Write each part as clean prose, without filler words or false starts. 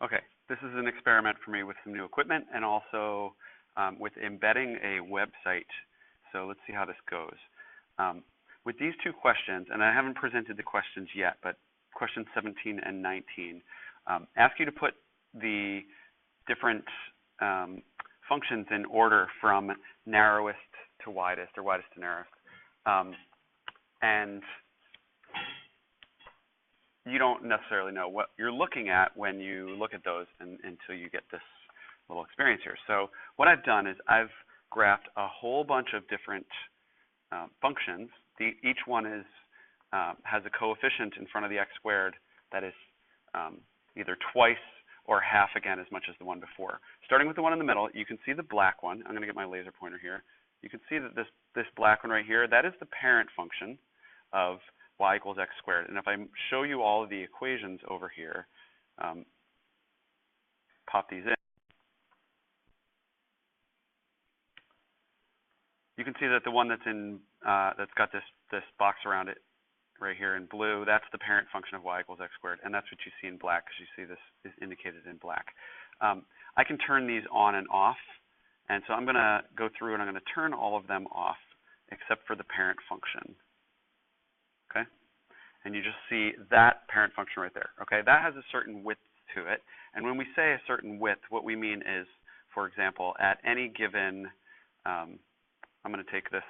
Okay, this is an experiment for me with some new equipment and also with embedding a website. So let's see how this goes. With these two questions, and I haven't presented the questions yet, but questions 17 and 19 ask you to put the different functions in order from narrowest to widest, or widest to narrowest. And you don't necessarily know what you're looking at when you look at those until you get this little experience here. So what I've done is I've graphed a whole bunch of different functions. Each one is has a coefficient in front of the x squared that is either twice or half again as much as the one before. Starting with the one in the middle, you can see the black one. I'm going to get my laser pointer here. You can see that this black one right here, that is the parent function of y equals x squared. And if I show you all of the equations over here, pop these in, you can see that the one that's in that's got this box around it right here in blue, that's the parent function of y equals x squared, and that's what you see in black because you see this is indicated in black. I can turn these on and off, and so I'm going to go through and I'm going to turn all of them off except for the parent function. Okay, and you just see that parent function right there. Okay, that has a certain width to it, and when we say a certain width, what we mean is, for example, at any given, I'm going to take this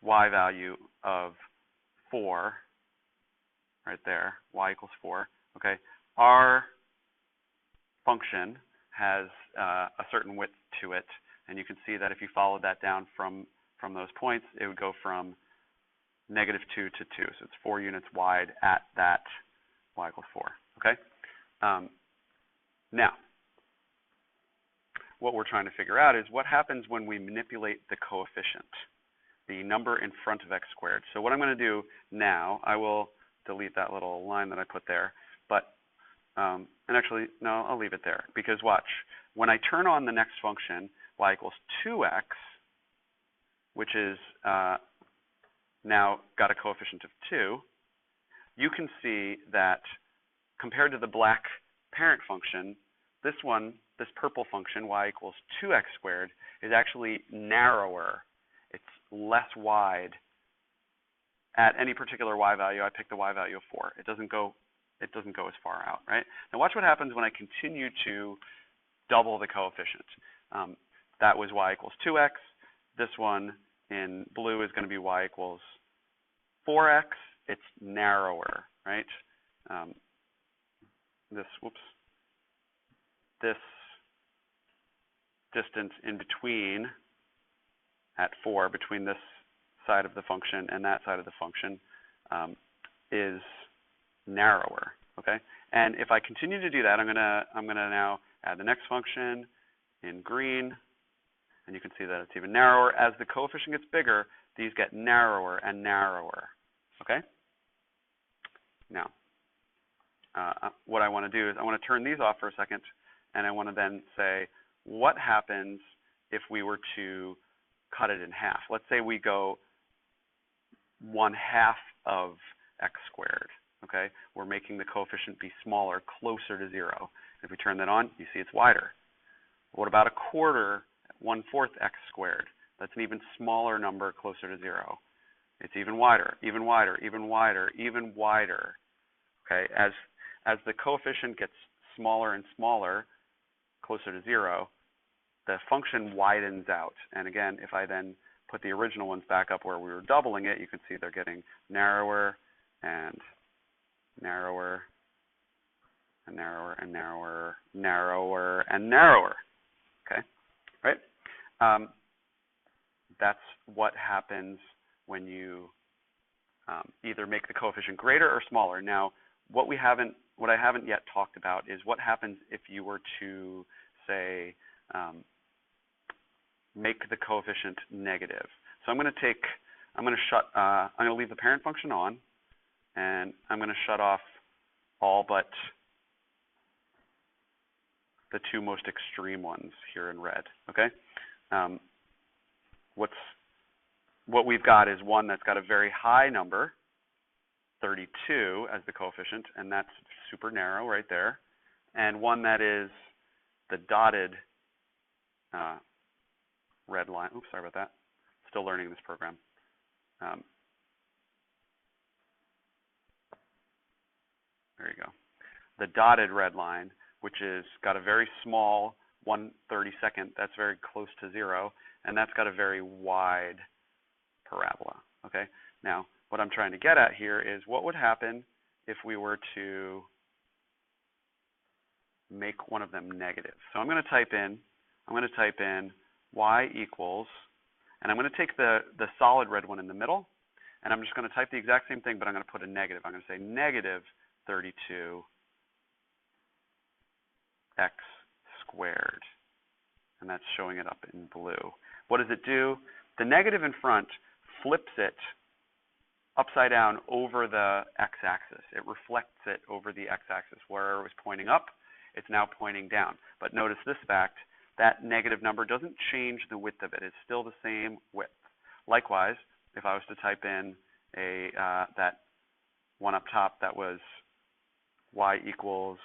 y value of 4 right there, y equals 4. Okay, our function has a certain width to it, and you can see that if you followed that down from those points, it would go from -2 to 2. So it's 4 units wide at that y equals 4. Okay. Now, what we're trying to figure out is what happens when we manipulate the coefficient, the number in front of x squared. So what I'm going to do now, I will delete that little line that I put there, but and actually, no, I'll leave it there, because watch, when I turn on the next function, y equals 2x, which is now got a coefficient of 2, you can see that compared to the black parent function, this one, this purple function, y equals 2x squared, is actually narrower. It's less wide at any particular y value. I pick the y value of 4. It doesn't go as far out, right? Now watch what happens when I continue to double the coefficient. That was y equals 2x. This one in blue is going to be y equals 4x. It's narrower, right? This distance in between at 4, between this side of the function and that side of the function, is narrower. Okay, and if I continue to do that, I'm gonna now add the next function in green, and you can see that it's even narrower. As the coefficient gets bigger, these get narrower and narrower. Okay. Now, what I want to do is I want to turn these off for a second, and I want to then say, what happens if we were to cut it in half? Let's say we go 1/2 of x squared. Okay, we're making the coefficient be smaller, closer to 0. If we turn that on, you see it's wider. What about 1/4, 1/4 x squared? That's an even smaller number, closer to 0. It's even wider, even wider, even wider, even wider. Okay, as the coefficient gets smaller and smaller, closer to 0, the function widens out. And again, if I then put the original ones back up where we were doubling it, you can see they're getting narrower and narrower and narrower and narrower, narrower and narrower. Okay, right? That's what happens when you either make the coefficient greater or smaller. Now, what I haven't yet talked about is what happens if you were to say make the coefficient negative. So I'm going to leave the parent function on, and I'm going to shut off all but the two most extreme ones here in red. Okay. What we've got is one that's got a very high number, 32 as the coefficient, and that's super narrow right there, and one that is the dotted red line. Oops, sorry about that. Still learning this program. There you go. The dotted red line, which is got a very small 1/32, that's very close to 0, and that's got a very wide parabola. Okay. Now, what I'm trying to get at here is what would happen if we were to make one of them negative. So I'm going to type in y equals, and I'm going to take the solid red one in the middle, and I'm just going to type the exact same thing, but I'm going to put a negative. I'm going to say negative 32 x squared, and that's showing it up in blue. What does it do? The negative in front flips it upside down over the x-axis. It reflects it over the x-axis. Where it was pointing up, it's now pointing down. But notice this fact, that negative number doesn't change the width of it. It's still the same width. Likewise, if I was to type in that one up top that was y equals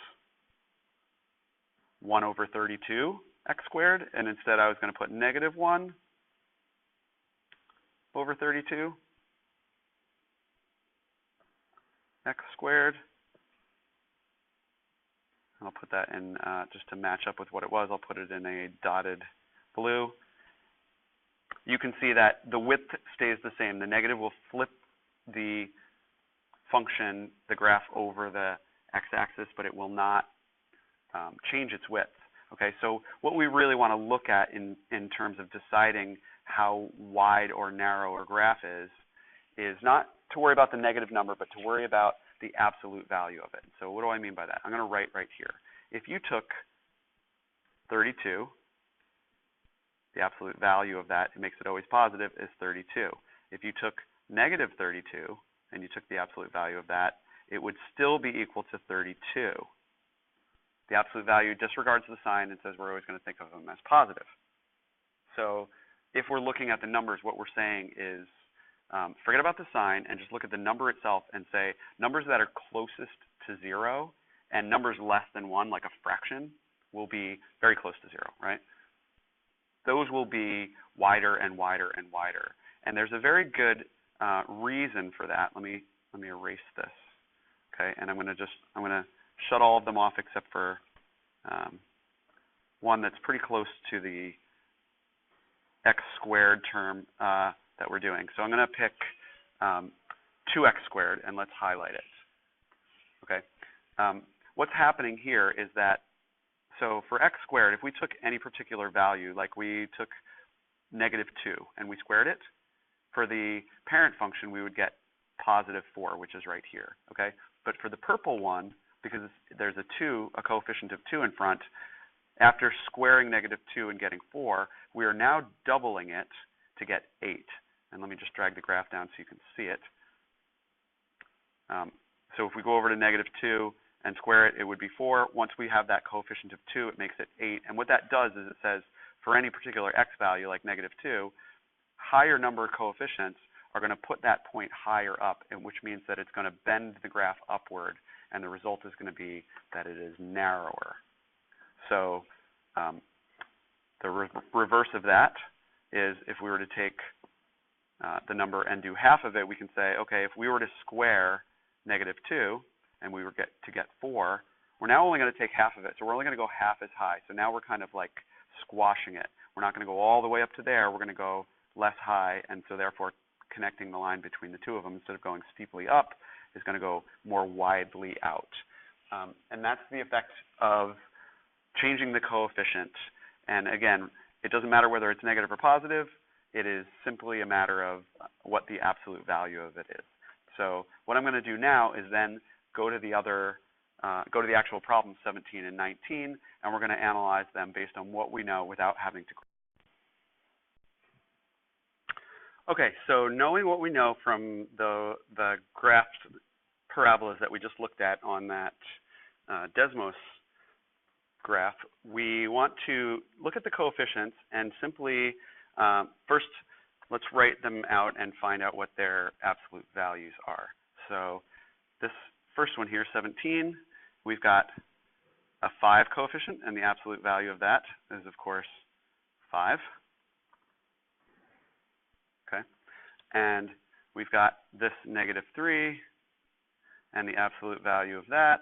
1/32 x squared, and instead I was going to put negative 1/32 x squared. I'll put that in just to match up with what it was. I'll put it in a dotted blue. You can see that the width stays the same. The negative will flip the function, the graph, over the x-axis, but it will not change its width. Okay, so what we really want to look at in terms of deciding how wide or narrow a graph is not to worry about the negative number, but to worry about the absolute value of it. So what do I mean by that? I'm going to write right here. If you took 32, the absolute value of that, it makes it always positive, is 32. If you took negative 32 and you took the absolute value of that, it would still be equal to 32. The absolute value disregards the sign and says we're always going to think of them as positive. So if we're looking at the numbers, what we're saying is forget about the sign and just look at the number itself and say numbers that are closest to 0 and numbers less than 1, like a fraction, will be very close to 0, right? Those will be wider and wider and wider. And there's a very good reason for that. Let me erase this. Okay, and I'm going to shut all of them off except for one that's pretty close to the x squared term that we're doing. So I'm going to pick 2x squared, and let's highlight it. Okay. What's happening here is that, so for x squared, if we took any particular value, like we took negative 2 and we squared it, for the parent function we would get positive 4, which is right here. Okay. But for the purple one, because there's a coefficient of 2 in front, after squaring negative 2 and getting 4, we are now doubling it to get 8. And let me just drag the graph down so you can see it. So if we go over to negative 2 and square it, it would be 4. Once we have that coefficient of 2, it makes it 8. And what that does is it says for any particular x value, like negative 2, higher number of coefficients are going to put that point higher up, and which means that it's going to bend the graph upward, and the result is going to be that it is narrower. So the reverse of that is if we were to take the number and do half of it, we can say, okay, if we were to square negative 2 and we were to get 4, we're now only going to take half of it. So we're only going to go half as high. So now we're kind of like squashing it. We're not going to go all the way up to there. We're going to go less high, and so therefore connecting the line between the two of them, instead of going steeply up, is going to go more widely out. And that's the effect of changing the coefficient. And again, it doesn't matter whether it's negative or positive. It is simply a matter of what the absolute value of it is. So what I'm going to do now is then go to the actual problems 17 and 19, and we're going to analyze them based on what we know without having to. Okay, so knowing what we know from the graphed parabolas that we just looked at on that Desmos graph, we want to look at the coefficients and simply first let's write them out and find out what their absolute values are. So this first one here, 17, we've got a 5 coefficient, and the absolute value of that is, of course, 5. Okay, and we've got this -3, and the absolute value of that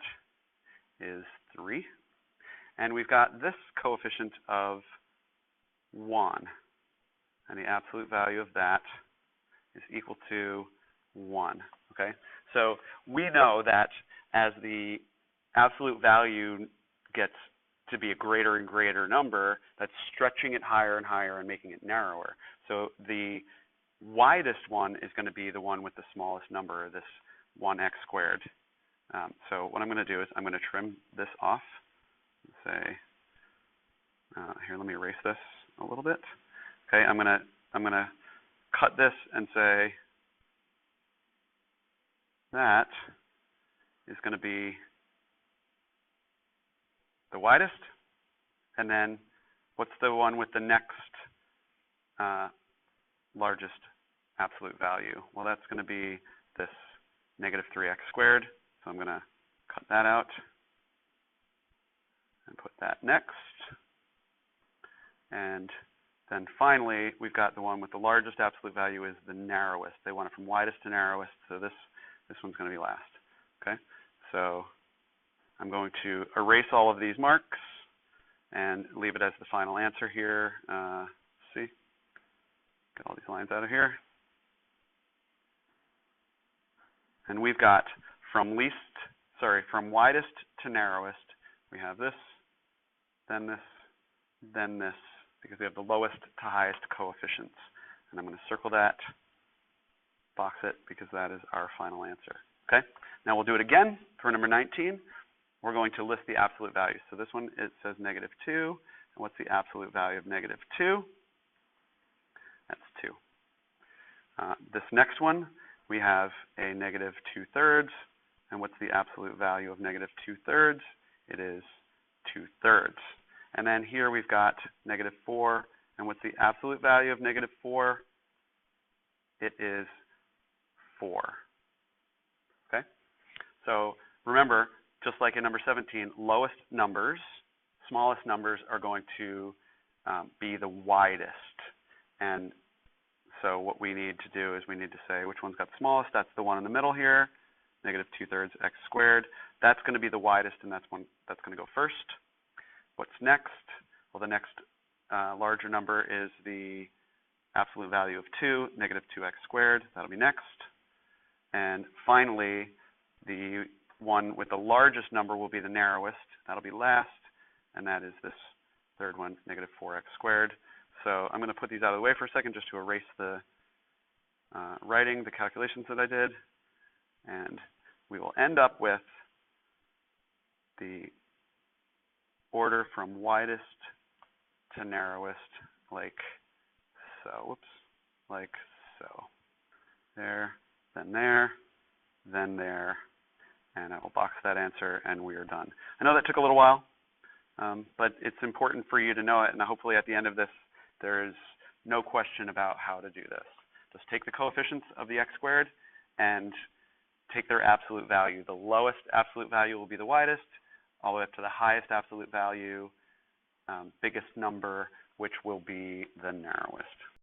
is 3. And we've got this coefficient of 1, and the absolute value of that is equal to 1. Okay, so we know that as the absolute value gets to be a greater and greater number, that's stretching it higher and higher and making it narrower. So the widest one is going to be the one with the smallest number, this 1x squared. So what I'm going to do is I'm going to trim this off. Say, here, let me erase this a little bit. Okay, I'm gonna cut this and say that is going to be the widest, and then what's the one with the next largest absolute value? Well, that's going to be this -3x squared. So I'm going to cut that out and put that next. And then finally, we've got the one with the largest absolute value is the narrowest. They want it from widest to narrowest, so this one's going to be last. Okay, so I'm going to erase all of these marks and leave it as the final answer here. See, get all these lines out of here. And we've got from widest to narrowest, we have this, then this, then this, because we have the lowest to highest coefficients. And I'm going to circle that, box it, because that is our final answer. Okay? Now we'll do it again for number 19. We're going to list the absolute values. So this one, it says -2. And what's the absolute value of -2? That's 2. This next one, we have a -2/3. And what's the absolute value of -2/3? It is 2/3. And then here we've got -4. And what's the absolute value of -4? It is 4. Okay? So remember, just like in number 17, lowest numbers, smallest numbers are going to be the widest. And so what we need to do is we need to say which one's got the smallest. That's the one in the middle here, -2/3 x squared. That's going to be the widest, and that's going to go first. What's next? Well, the next larger number is the absolute value of 2, -2x squared. That'll be next. And finally, the one with the largest number will be the narrowest. That'll be last, and that is this third one, -4x squared. So I'm going to put these out of the way for a second just to erase the writing, the calculations that I did. And we will end up with the order from widest to narrowest, like so. Whoops, like so. There, then there, then there. And I will box that answer, and we are done. I know that took a little while, but it's important for you to know it, and hopefully at the end of this, there is no question about how to do this. Just take the coefficients of the x squared and take their absolute value. The lowest absolute value will be the widest, all the way up to the highest absolute value, biggest number, which will be the narrowest.